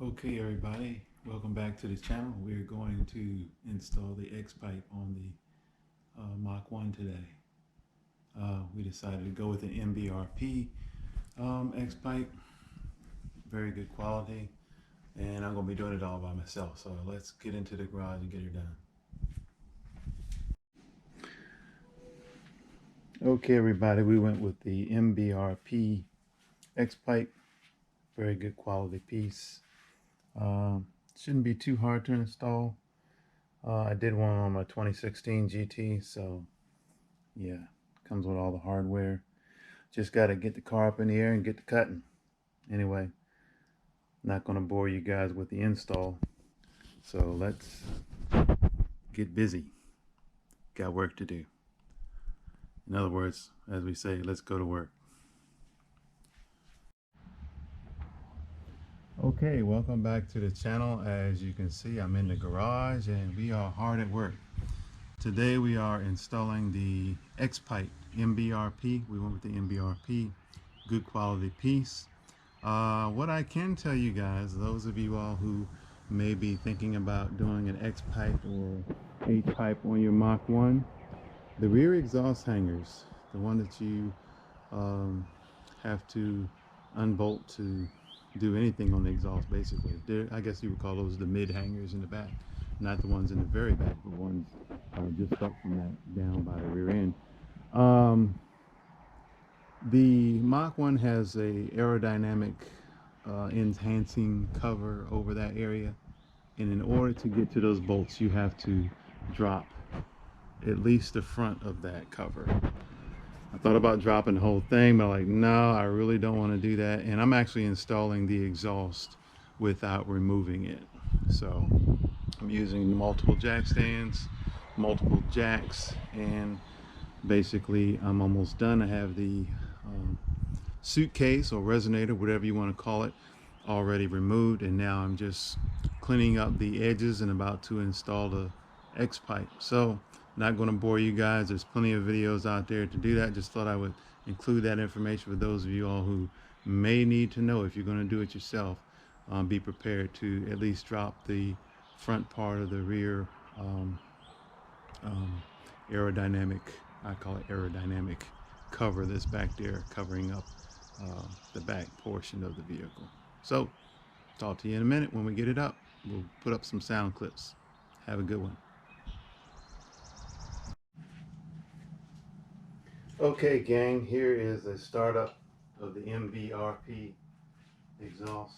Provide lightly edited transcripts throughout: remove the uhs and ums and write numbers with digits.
Okay everybody, welcome back to the channel. We're going to install the X pipe on the Mach 1 today. We decided to go with an MBRP X pipe, very good quality, and I'm going to be doing it all by myself. So let's get into the garage and get it done. Okay everybody, we went with the MBRP X pipe, very good quality piece. Shouldn't be too hard to install. I did one on my 2016 GT, so yeah, comes with all the hardware. Just got to get the car up in the air and get to cutting. Anyway, not going to bore you guys with the install, so let's get busy. Got work to do. In other words, as we say, let's go to work. Okay, welcome back to the channel. As you can see, I'm in the garage and we are hard at work. Today we are installing the X pipe MBRP. We went with the MBRP, good quality piece. What I can tell you guys, those of you all who may be thinking about doing an X pipe or H pipe on your Mach 1, the rear exhaust hangers, the one that you have to unbolt to do anything on the exhaust, basically. I guess you would call those the mid hangers in the back, not the ones in the very back, but ones just up from that down by the rear end. The Mach 1 has a aerodynamic enhancing cover over that area, and in order to get to those bolts you have to drop at least the front of that cover. I thought about dropping the whole thing, but I'm like, no, I really don't want to do that. And I'm actually installing the exhaust without removing it. So I'm using multiple jack stands, multiple jacks, and basically I'm almost done. I have the suitcase or resonator, whatever you want to call it, already removed, and now I'm just cleaning up the edges and about to install the X pipe. So not going to bore you guys, there's plenty of videos out there to do that. Just thought I would include that information for those of you all who may need to know. If you're going to do it yourself, be prepared to at least drop the front part of the rear aerodynamic, I call it aerodynamic cover that's back there covering up the back portion of the vehicle. So talk to you in a minute. When we get it up, we'll put up some sound clips. Have a good one. Okay gang, here is a startup of the MBRP exhaust.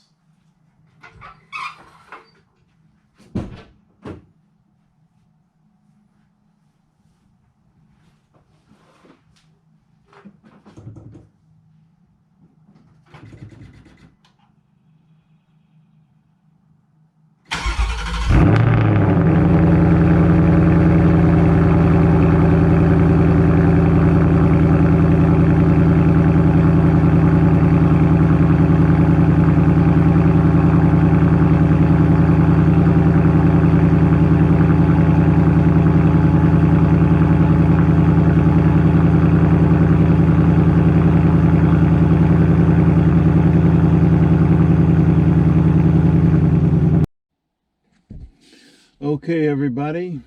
Okay everybody,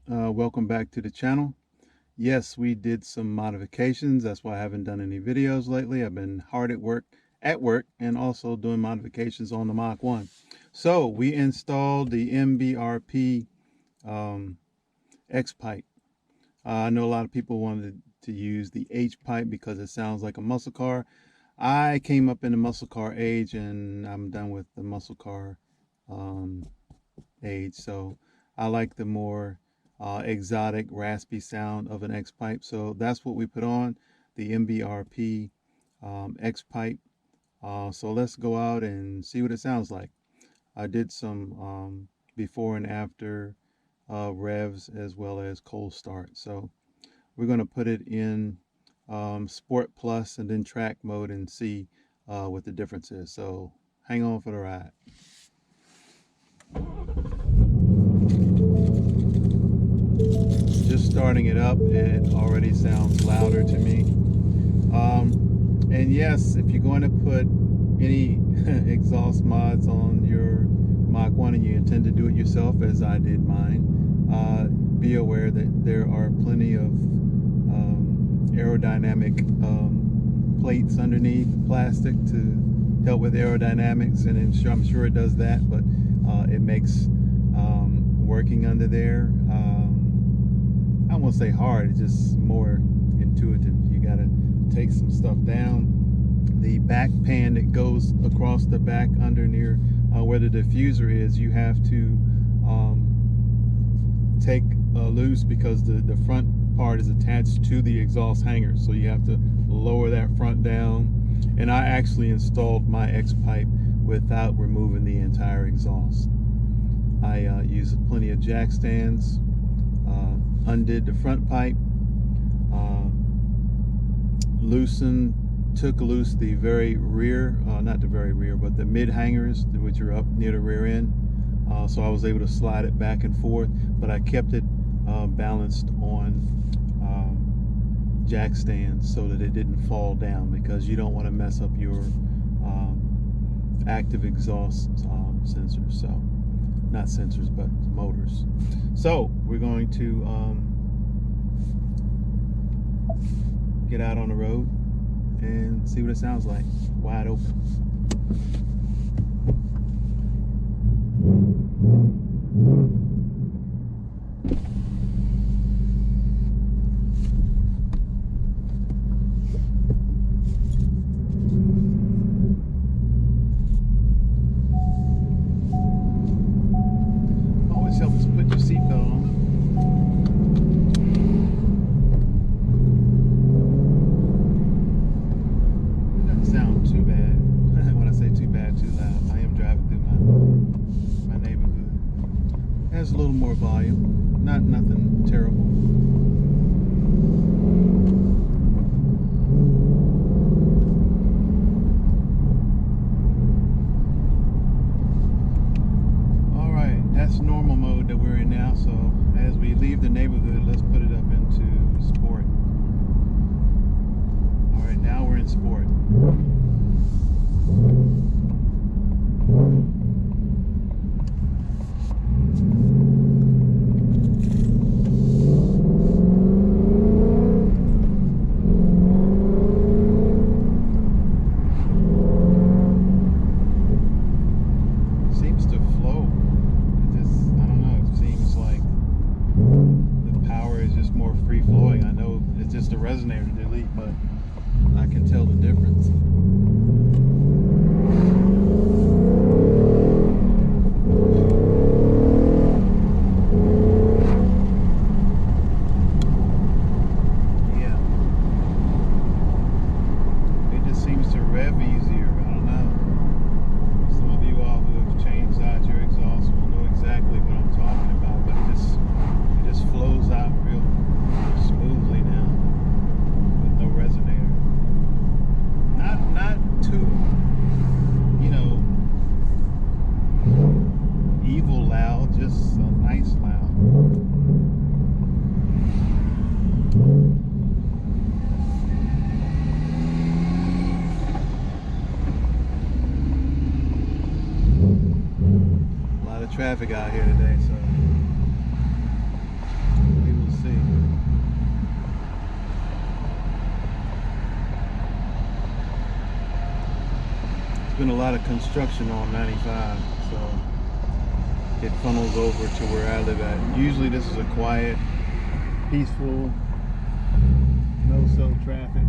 welcome back to the channel. Yes, we did some modifications. That's why I haven't done any videos lately. I've been hard at work and also doing modifications on the Mach 1. So we installed the MBRP X pipe. I know a lot of people wanted to use the H pipe because it sounds like a muscle car. I came up in the muscle car age and I'm done with the muscle car age. So I like the more exotic raspy sound of an X pipe. So that's what we put on, the MBRP X pipe. So let's go out and see what it sounds like. I did some before and after revs as well as cold start. So we're going to put it in Sport Plus and then track mode and see what the difference is. So hang on for the ride. Just starting it up and it already sounds louder to me. And yes, if you're going to put any exhaust mods on your Mach 1 and you intend to do it yourself, as I did mine, be aware that there are plenty of aerodynamic plates underneath plastic to help with aerodynamics, and I'm sure it does that, but it makes working under there, I won't say hard, it's just more intuitive. You got to take some stuff down. The back pan that goes across the back under near where the diffuser is, you have to take loose, because the front part is attached to the exhaust hanger, so you have to lower that front down. And I actually installed my X pipe without removing the entire exhaust. I used plenty of jack stands, undid the front pipe, took loose the very rear, not the very rear, but the mid hangers, which are up near the rear end. So I was able to slide it back and forth, but I kept it balanced on jack stands so that it didn't fall down, because you don't want to mess up your active exhaust sensors. So, not sensors, but motors. So we're going to get out on the road and see what it sounds like, wide open. Always helps to put your seatbelt on. Too bad. When I say too bad, too loud. I am driving through my neighborhood. It has a little more volume. Nothing terrible. All right, that's normal mode that we're in now. So as we leave the neighborhood, let's put it up into sport. All right, now we're in sport. Seems to flow. It just, I don't know, it seems like the power is just more free flowing. I know it's just a resonator to delete, but I can tell the difference. Yeah. It just seems to rev easier. I don't know. Some of you all who have changed out your exhaust will know exactly what I'm talking about, but it just flows out real smoothly now with no resonator. Not too, evil loud, just a nice loud. A lot of traffic out here today, so we will see. Been a lot of construction on 95, so it funnels over to where I live at. Usually this is a quiet, peaceful, no-so traffic.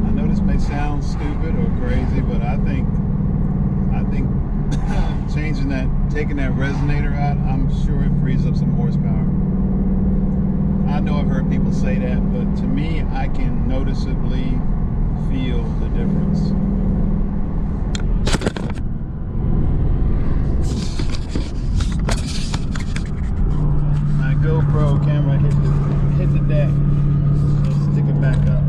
I know this may sound stupid or crazy, but I think taking that resonator out, I'm sure it frees up some horsepower. I know I've heard people say that, but to me, I can noticeably feel the difference. My GoPro camera hit the deck. Let's stick it back up.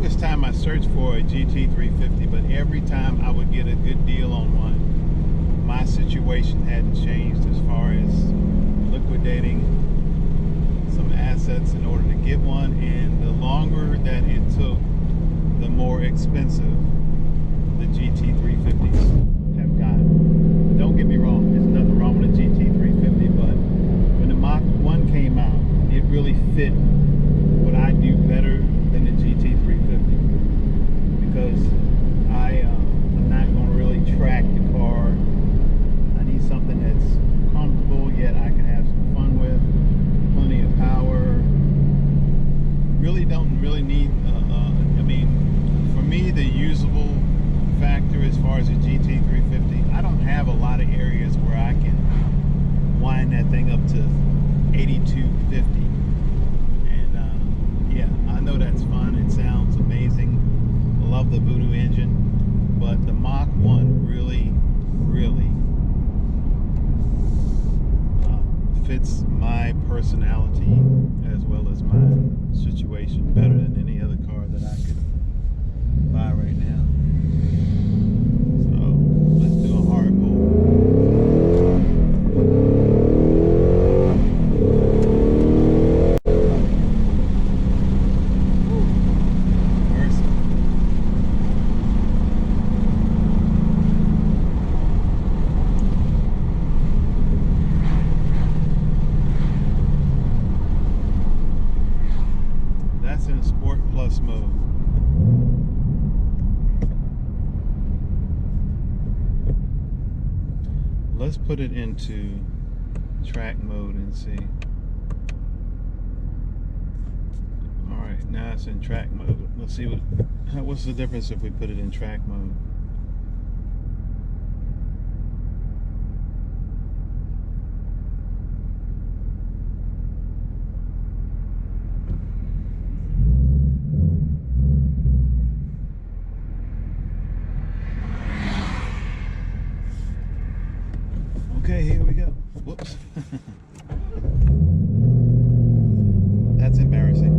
longest time I searched for a GT350, but every time I would get a good deal on one, my situation hadn't changed as far as liquidating some assets in order to get one, and the longer that it took, the more expensive the GT350s have gotten. Don't get me wrong, there's nothing wrong with a GT350, but when the Mach 1 came out, it really fit what I do better than the GT350, because I'm not going to really track the car. I need something that's comfortable, yet I can have some fun with, plenty of power. Really don't really need, I mean, for me, the usable factor as far as a GT350, I don't have a lot of areas where I can wind that thing up to 8250. Yeah, I know that's fun. It sounds amazing. I love the Voodoo engine, but the Mach 1 really, really fits my personality as well as my situation better than any other car that I could buy right now. So let's do a hard pull. In Sport Plus mode. Let's put it into track mode and see. Alright, now it's in track mode. Let's see what's the difference if we put it in track mode. Okay, here we go. Whoops. That's embarrassing.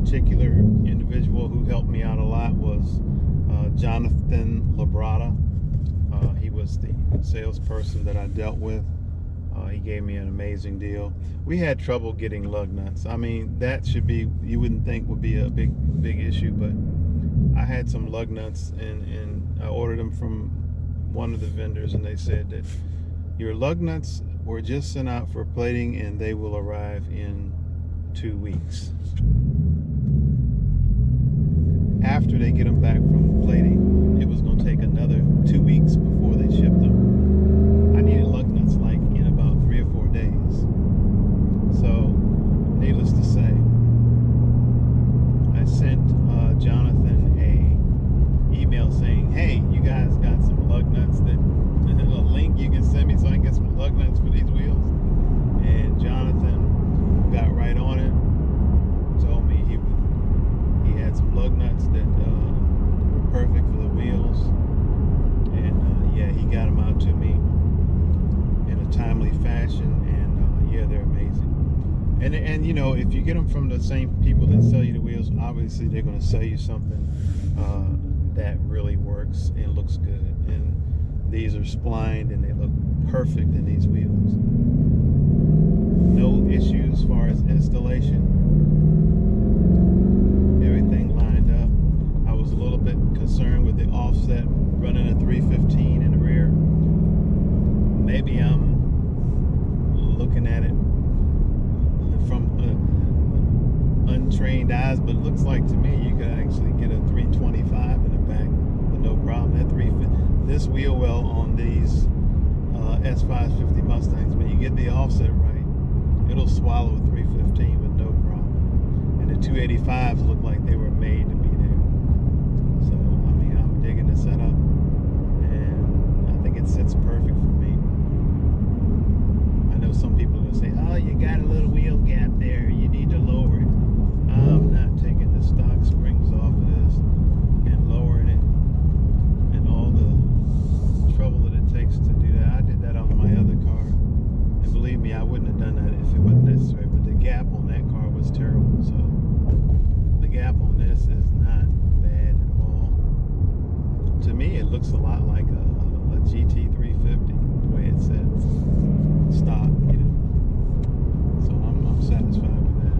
particular individual who helped me out a lot was Jonathan Labrada. He was the salesperson that I dealt with. He gave me an amazing deal. We had trouble getting lug nuts. I mean, that should be, you wouldn't think would be a big issue, but I had some lug nuts and I ordered them from one of the vendors, and they said that your lug nuts were just sent out for plating and they will arrive in 2 weeks. After they get them back from plating, it was going to take another 2 weeks before they shipped them. I needed lug nuts like in about 3 or 4 days. So, needless to say, I sent Jonathan a email saying, hey, you guys got some lug nuts, that a link you can send me so I can get some lug nuts for these wheels. And Jonathan got right on it, told me he had some lug nuts that were perfect for the wheels, and yeah, he got them out to me in a timely fashion, and yeah, they're amazing. And you know, if you get them from the same people that sell you the wheels, obviously they're going to sell you something that really works and looks good. And these are splined and they look perfect in these wheels. No issues as far as installation. Everything lined up. I was a little bit concerned with the offset, running a 315 in the rear. Maybe I'm looking at it from untrained eyes, but it looks like to me you could actually get a 325 in the back with no problem. That 350, this wheel well on these S550 Mustangs, when you get the offset right, it'll swallow a 315 with no problem. And the 285s look like they were made to be there. So I mean, I'm digging the setup, and I think it sits perfect for me. I know some people are gonna say, oh, you got a little wheel gap there, you need to lower it. I'm not taking the stock springs off of this and lowering it, and all the trouble that it takes to do that. I did that on my other car, and believe me, I wouldn't have done that if it wasn't necessary, but the gap on that car was terrible. So the gap on this is not bad at all. To me, it looks a lot like a GT350, the way it sits stock, you know. So I'm satisfied with that.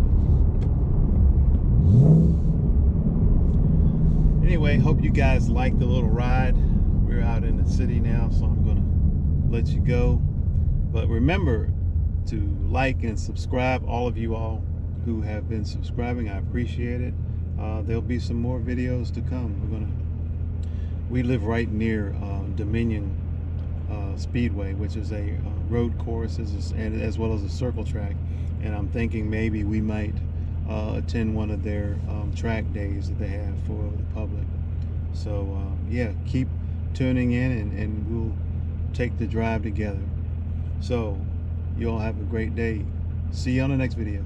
Anyway, hope you guys liked the little ride. We're out in the city now, so I'm gonna let you go. But remember to like and subscribe, all of you all who have been subscribing. I appreciate it. There'll be some more videos to come. We live right near Dominion Speedway, which is a road course and as well as a circle track, and I'm thinking maybe we might attend one of their track days that they have for the public. So yeah, keep tuning in, and we'll take the drive together. So you all have a great day. See you on the next video.